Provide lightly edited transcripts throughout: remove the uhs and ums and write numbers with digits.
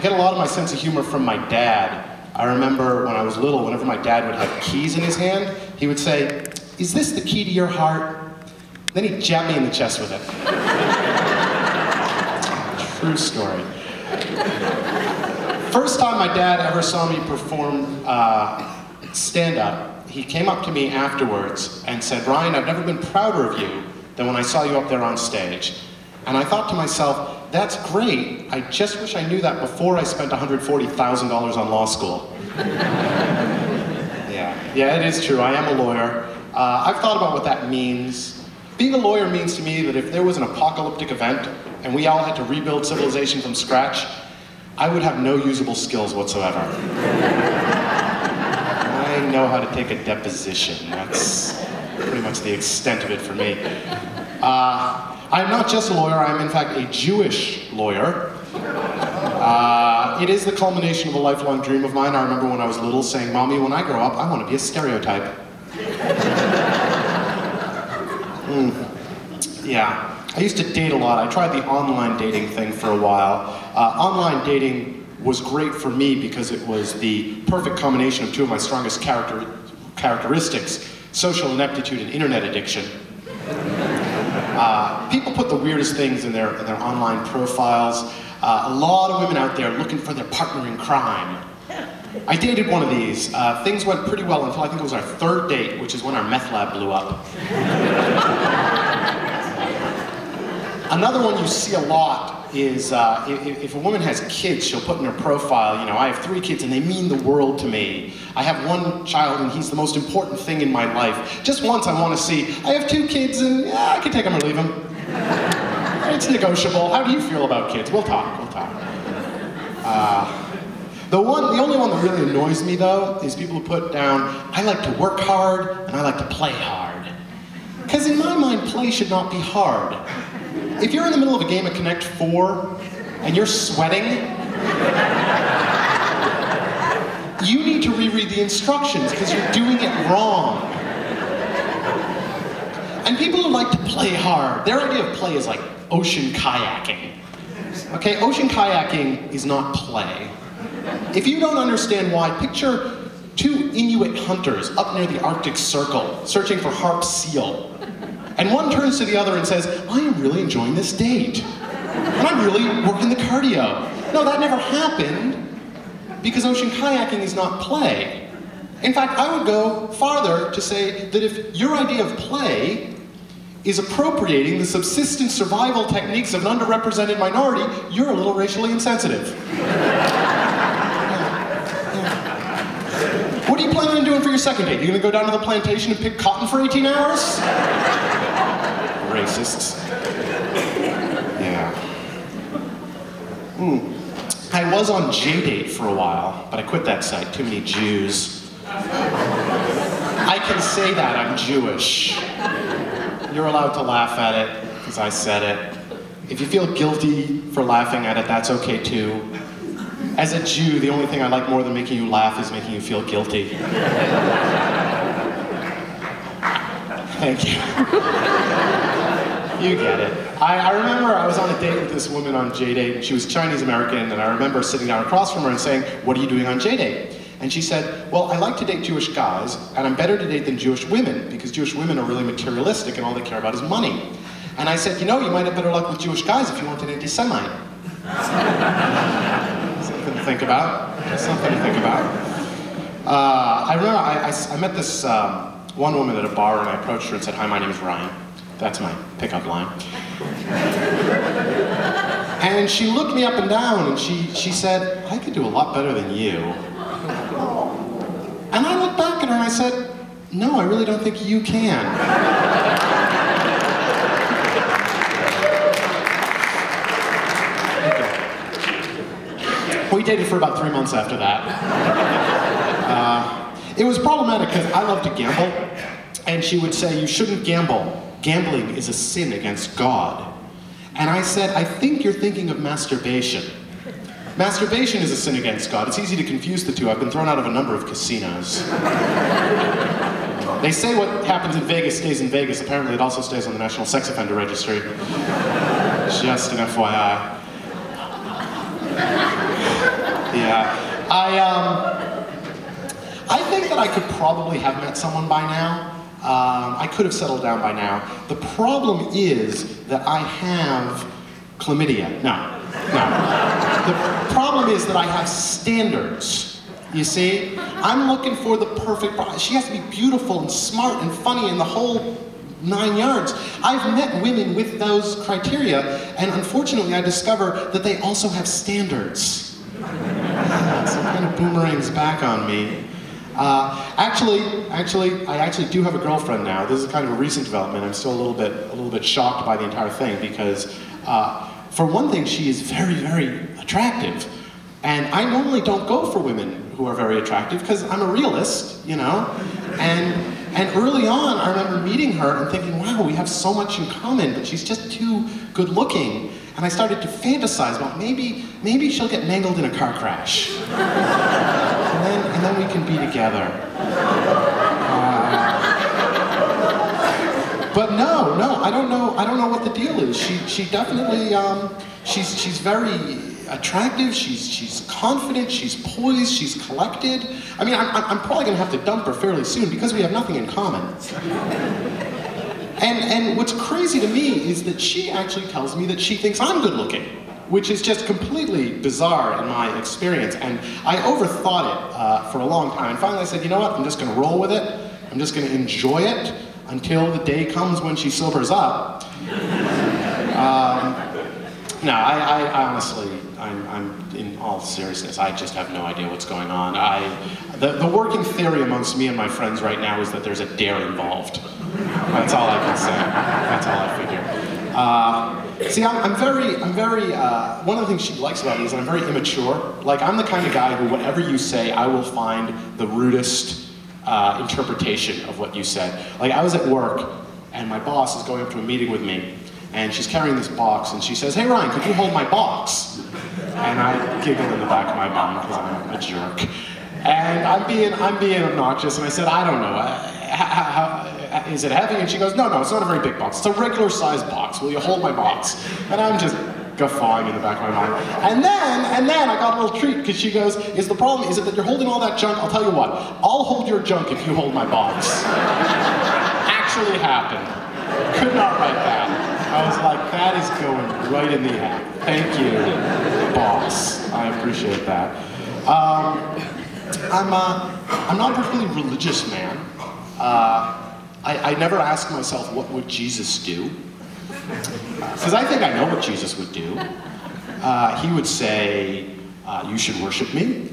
get a lot of my sense of humor from my dad. I remember when I was little, whenever my dad would have keys in his hand, he would say, "Is this the key to your heart?" Then he'd jab me in the chest with it. True story. First time my dad ever saw me perform stand-up, he came up to me afterwards and said, "Ryan, I've never been prouder of you than when I saw you up there on stage." And I thought to myself, that's great, I just wish I knew that before I spent $140,000 on law school. Yeah, it is true, I am a lawyer. I've thought about what that means. Being a lawyer means to me that if there was an apocalyptic event and we all had to rebuild civilization from scratch, I would have no usable skills whatsoever. I know how to take a deposition. That's pretty much the extent of it for me. I'm not just a lawyer, I'm in fact a Jewish lawyer. It is the culmination of a lifelong dream of mine. I remember when I was little saying, "Mommy, when I grow up, I want to be a stereotype." Yeah, I used to date a lot. I tried the online dating thing for a while. Online dating was great for me because it was the perfect combination of two of my strongest characteristics, social ineptitude and internet addiction. People put the weirdest things in their online profiles. A lot of women out there looking for their partner in crime. I dated one of these. Things went pretty well until I think it was our third date, which is when our meth lab blew up. Another one you see a lot is if a woman has kids, she'll put in her profile, you know, "I have 3 kids and they mean the world to me. I have 1 child and he's the most important thing in my life. Just once I want to see, I have 2 kids and I can take them or leave them. It's negotiable. How do you feel about kids? We'll talk. The only one that really annoys me though is people who put down, "I like to work hard and I like to play hard." Because in my mind, play should not be hard. If you're in the middle of a game of Connect 4 and you're sweating, you need to reread the instructions because you're doing it wrong. And people who like to play hard, their idea of play is like ocean kayaking. Okay, ocean kayaking is not play. If you don't understand why, picture 2 Inuit hunters up near the Arctic Circle searching for harp seal. And one turns to the other and says, "I am really enjoying this date. And I'm really working the cardio." No, that never happened because ocean kayaking is not play. In fact, I would go farther to say that if your idea of play is appropriating the subsistence survival techniques of an underrepresented minority, you're a little racially insensitive. What are you planning on doing for your second date? You gonna go down to the plantation and pick cotton for 18 hours? Racists. Yeah. I was on JDate for a while, but I quit that site. Too many Jews. I can say that, I'm Jewish. You're allowed to laugh at it, because I said it. If you feel guilty for laughing at it, that's okay too. As a Jew, the only thing I like more than making you laugh is making you feel guilty. Thank you. You get it. I remember I was on a date with this woman on JDate, and she was Chinese American, and I remember sitting down across from her and saying, "What are you doing on JDate?" And she said, "Well, I like to date Jewish guys, and I'm better to date than Jewish women, because Jewish women are really materialistic and all they care about is money." And I said, "You know, you might have better luck with Jewish guys if you want an anti-Semite." Something to think about. Something to think about. I remember I met this one woman at a bar, and I approached her and said, "Hi, my name is Ryan." That's my pickup line. And she looked me up and down, and she said, "I could do a lot better than you." And I looked back at her and I said, "No, I really don't think you can." Okay. We dated for about 3 months after that. It was problematic because I love to gamble, and she would say, "You shouldn't gamble. Gambling is a sin against God." And I said, "I think you're thinking of masturbation. Masturbation is a sin against God. It's easy to confuse the two. I've been thrown out of a number of casinos." They say what happens in Vegas stays in Vegas. Apparently it also stays on the National Sex Offender Registry. Just an FYI. Yeah. I think that I could probably have met someone by now. I could have settled down by now. The problem is that I have chlamydia. No. The problem is that I have standards. You see? I'm looking for the perfect bride. She has to be beautiful and smart and funny and the whole 9 yards. I've met women with those criteria, and unfortunately I discover that they also have standards. So it kind of boomerangs back on me. Actually, I do have a girlfriend now. This is kind of a recent development. I'm still a little bit shocked by the entire thing because, for one thing, she is very, very attractive. And I normally don't go for women who are very attractive because I'm a realist, you know? And early on, I remember meeting her and thinking, wow, we have so much in common, but she's just too good looking. And I started to fantasize about maybe she'll get mangled in a car crash. And then we can be together. But no, I don't know what the deal is. She definitely, she's very attractive, she's confident, she's poised, she's collected. I mean, I'm probably gonna have to dump her fairly soon because we have nothing in common. And what's crazy to me is that she actually tells me that she thinks I'm good looking, which is just completely bizarre in my experience. And I overthought it for a long time. And finally I said, you know what, I'm just gonna roll with it. I'm just gonna enjoy it until the day comes when she sobers up. No, I honestly, I'm in all seriousness, I just have no idea what's going on. The working theory amongst me and my friends right now is that there's a dare involved. That's all I can say. That's all I figure. See, I'm very, one of the things she likes about me is that I'm very immature. Like, I'm the kind of guy who, whatever you say, I will find the rudest interpretation of what you said. Like, I was at work, and my boss is going up to a meeting with me, and she's carrying this box, and she says, hey Ryan, could you hold my box? And I giggled in the back of my bum because I'm a jerk. And I'm being obnoxious, and I said, I don't know, is it heavy? And she goes, no, it's not a very big box. It's a regular sized box. Will you hold my box? And I'm just guffawing in the back of my mind. And then I got a little treat, because she goes, is it that you're holding all that junk? I'll tell you what, I'll hold your junk if you hold my box. Actually happened. Could not write that. I was like, that is going right in the act. Thank you, boss. I appreciate that. I'm not a particularly religious man. I never ask myself, what would Jesus do? Because I think I know what Jesus would do. He would say, you should worship me.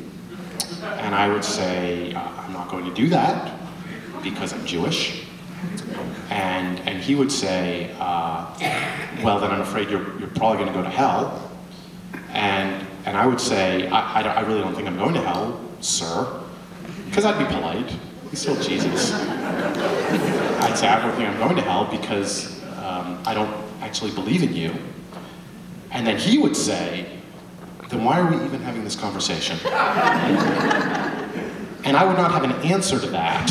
And I would say, I'm not going to do that because I'm Jewish. And he would say, well, then I'm afraid you're probably going to go to hell. And I would say, I really don't think I'm going to hell, sir. Because I'd be polite. He's still Jesus. I'd say, I don't think I'm going to hell because I don't actually believe in you. And then he would say, then why are we even having this conversation? And I would not have an answer to that.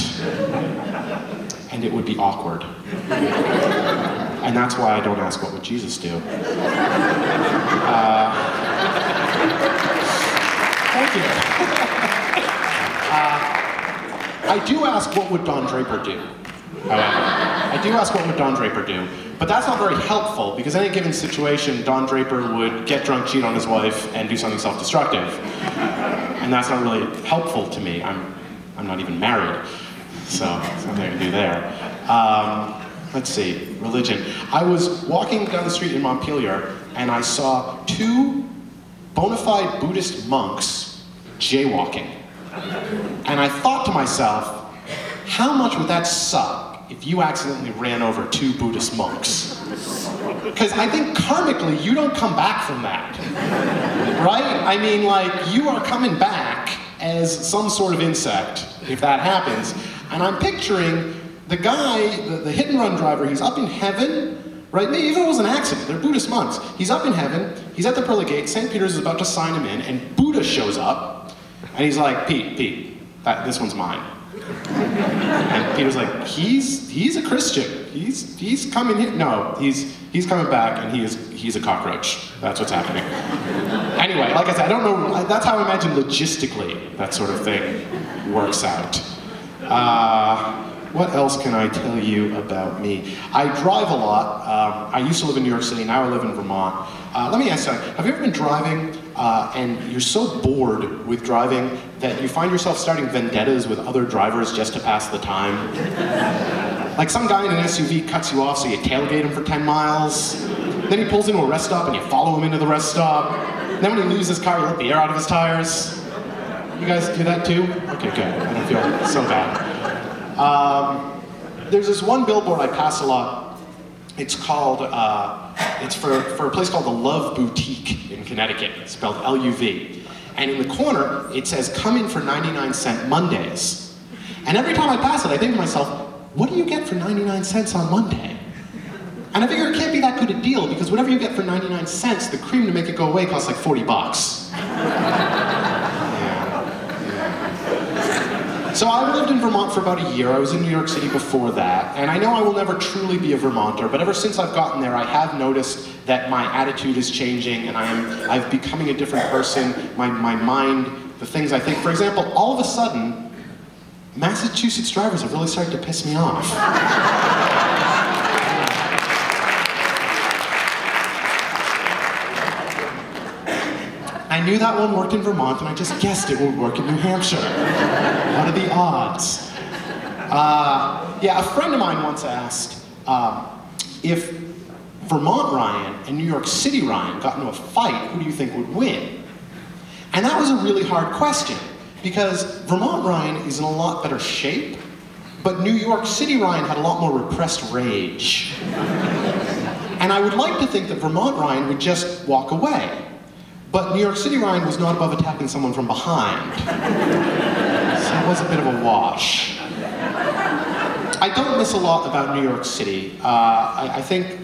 And it would be awkward. And that's why I don't ask, what would Jesus do? Thank you. I do ask, what would Don Draper do? However, I do ask, what would Don Draper do? But that's not very helpful, because in any given situation, Don Draper would get drunk, cheat on his wife, and do something self-destructive. And that's not really helpful to me. I'm not even married. So, something I can do there. Let's see, religion. I was walking down the street in Montpelier, and I saw two bona fide Buddhist monks jaywalking. And I thought to myself, how much would that suck if you accidentally ran over two Buddhist monks? Because I think karmically, you don't come back from that. Right? I mean, like, you are coming back as some sort of insect, if that happens. And I'm picturing the guy, the hit and run driver, he's up in heaven, right? Maybe even if it was an accident, they're Buddhist monks. He's up in heaven, he's at the pearly gate, St. Peter's is about to sign him in, and Buddha shows up, and he's like, Pete, this one's mine. And Peter's like, he's a Christian. He's coming here. No, he's coming back, and he's a cockroach. That's what's happening. Anyway, like I said, I don't know. That's how I imagine logistically that sort of thing works out. What else can I tell you about me? I drive a lot. I used to live in New York City. Now I live in Vermont. Let me ask you, have you ever been driving and you're so bored with driving that you find yourself starting vendettas with other drivers just to pass the time? Like some guy in an SUV cuts you off so you tailgate him for 10 miles. Then he pulls into a rest stop and you follow him into the rest stop. Then when he leaves his car, you let the air out of his tires. You guys do that too? Okay, good. I don't feel so bad. There's this one billboard I pass a lot. It's called, it's for a place called the Love Boutique in Connecticut. It's spelled L-U-V. And in the corner, it says, "Come in for 99-cent Mondays." And every time I pass it, I think to myself, what do you get for 99 cents on Monday? And I figure it can't be that good a deal, because whatever you get for 99 cents, the cream to make it go away costs like 40 bucks. So I lived in Vermont for about a year. I was in New York City before that, and I know I will never truly be a Vermonter, but ever since I've gotten there, I have noticed that my attitude is changing, and I'm becoming a different person. My mind, the things I think. For example, all of a sudden, Massachusetts drivers have really started to piss me off. I knew that one worked in Vermont, and I just guessed it would work in New Hampshire. What are the odds? Yeah, a friend of mine once asked if Vermont Ryan and New York City Ryan got into a fight, who do you think would win? And that was a really hard question, because Vermont Ryan is in a lot better shape, but New York City Ryan had a lot more repressed rage. And I would like to think that Vermont Ryan would just walk away. But New York City Ryan was not above attacking someone from behind. So it was a bit of a wash. I don't miss a lot about New York City. I think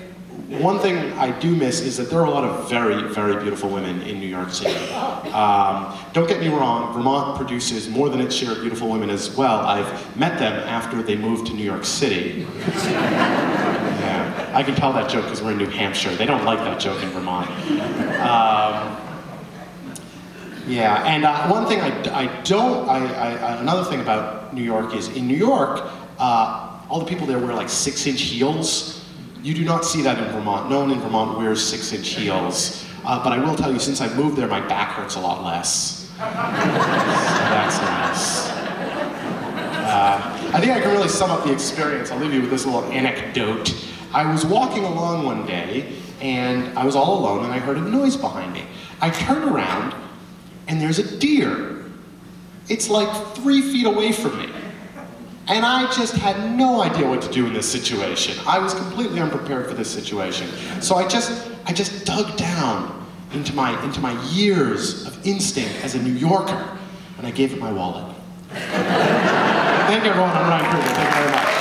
one thing I do miss is that there are a lot of very, very beautiful women in New York City. Don't get me wrong, Vermont produces more than its share of beautiful women as well. I've met them after they moved to New York City. Yeah, I can tell that joke because we're in New Hampshire. They don't like that joke in Vermont. Yeah, and one thing another thing about New York is, in New York, all the people there wear like 6-inch heels. You do not see that in Vermont. No one in Vermont wears 6-inch heels. But I will tell you, since I moved there, my back hurts a lot less. So that's nice. I think I can really sum up the experience. I'll leave you with this little anecdote. I was walking along one day, and I was all alone, and I heard a noise behind me. I turned around, and there's a deer. It's like 3 feet away from me. And I just had no idea what to do in this situation. I was completely unprepared for this situation. So I just dug down into my years of instinct as a New Yorker, and I gave it my wallet. Thank you, everyone. I'm Ryan Krieger. Thank you very much.